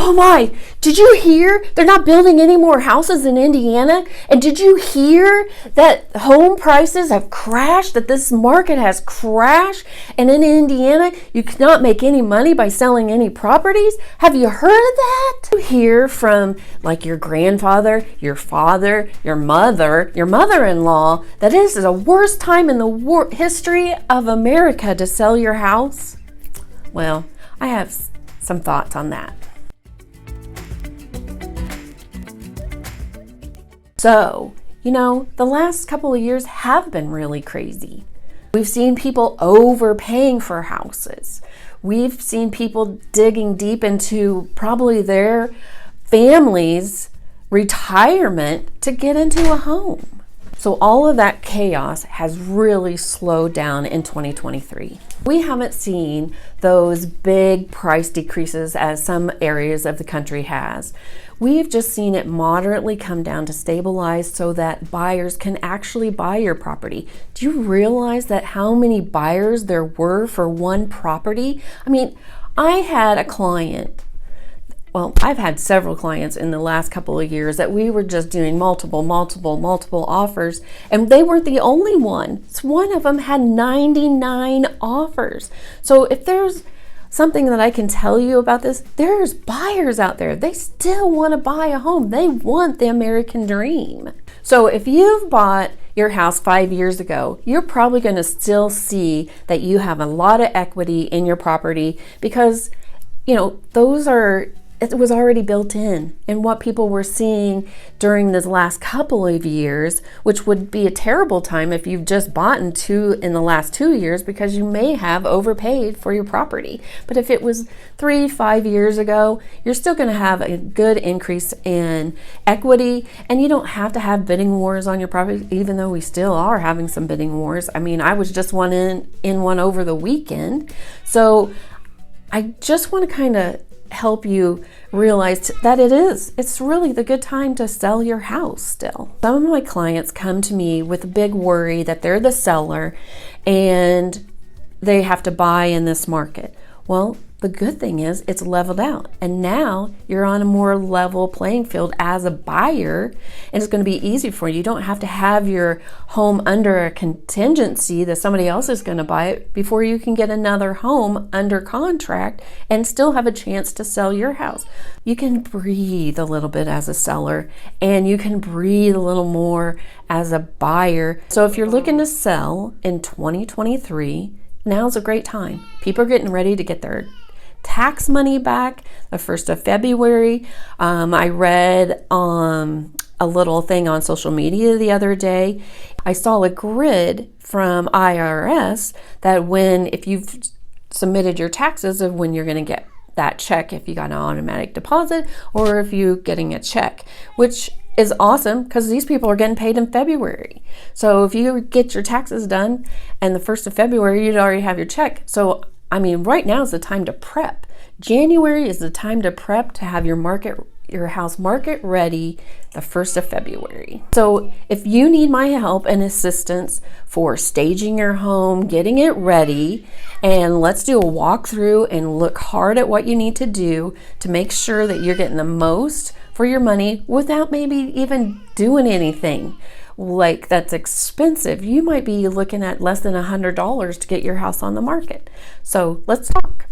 Oh my, did you hear they're not building any more houses in Indiana? And did you hear that home prices have crashed, that this market has crashed? And in Indiana, you cannot make any money by selling any properties? Have you heard of that? You hear from like your grandfather, your father, your mother-in-law, that this is the worst time in the history of America to sell your house? Well, I have some thoughts on that. So, the last couple of years have been really crazy. We've seen people overpaying for houses. We've seen people digging deep into probably their family's retirement to get into a home. So all of that chaos has really slowed down in 2023. We haven't seen those big price decreases as some areas of the country has. We've just seen it moderately come down to stabilize so that buyers can actually buy your property. Do you realize that how many buyers there were for one property? I mean, I had a client. Well, I've had several clients in the last couple of years that we were just doing multiple offers, and they weren't the only one. One of them had 99 offers. So if there's something that I can tell you about this, there's buyers out there. They still want to buy a home. They want the American dream. So if you've bought your house 5 years ago, you're probably going to still see that you have a lot of equity in your property because, it was already built in. And what people were seeing during this last couple of years, which would be a terrible time if you've just bought in the last 2 years, because you may have overpaid for your property. But if it was 3-5 years ago, you're still going to have a good increase in equity, and you don't have to have bidding wars on your property, even though we still are having some bidding wars. I mean, I was just in one over the weekend. So I just want to kind of help you realize that it's really the good time to sell your house still. Some of my clients come to me with a big worry that they're the seller and they have to buy in this market. Well, the good thing is it's leveled out, and now you're on a more level playing field as a buyer, and it's going to be easy for you. You don't have to have your home under a contingency that somebody else is going to buy it before you can get another home under contract and still have a chance to sell your house. You can breathe a little bit as a seller, and you can breathe a little more as a buyer. So if you're looking to sell in 2023, now's a great time. People are getting ready to get their tax money back the 1st of February. I read a little thing on social media the other day. I saw a grid from IRS that if you've submitted your taxes of when you're going to get that check, if you got an automatic deposit or if you're getting a check, which is awesome because these people are getting paid in February. So if you get your taxes done and the 1st of February, you'd already have your check. So, right now is the time to prep. January is the time to prep to have your house market ready the 1st of February. So if you need my help and assistance for staging your home, getting it ready, and let's do a walkthrough and look hard at what you need to do to make sure that you're getting the most for your money without maybe even doing anything like that's expensive. You might be looking at less than $100 to get your house on the market. So let's talk.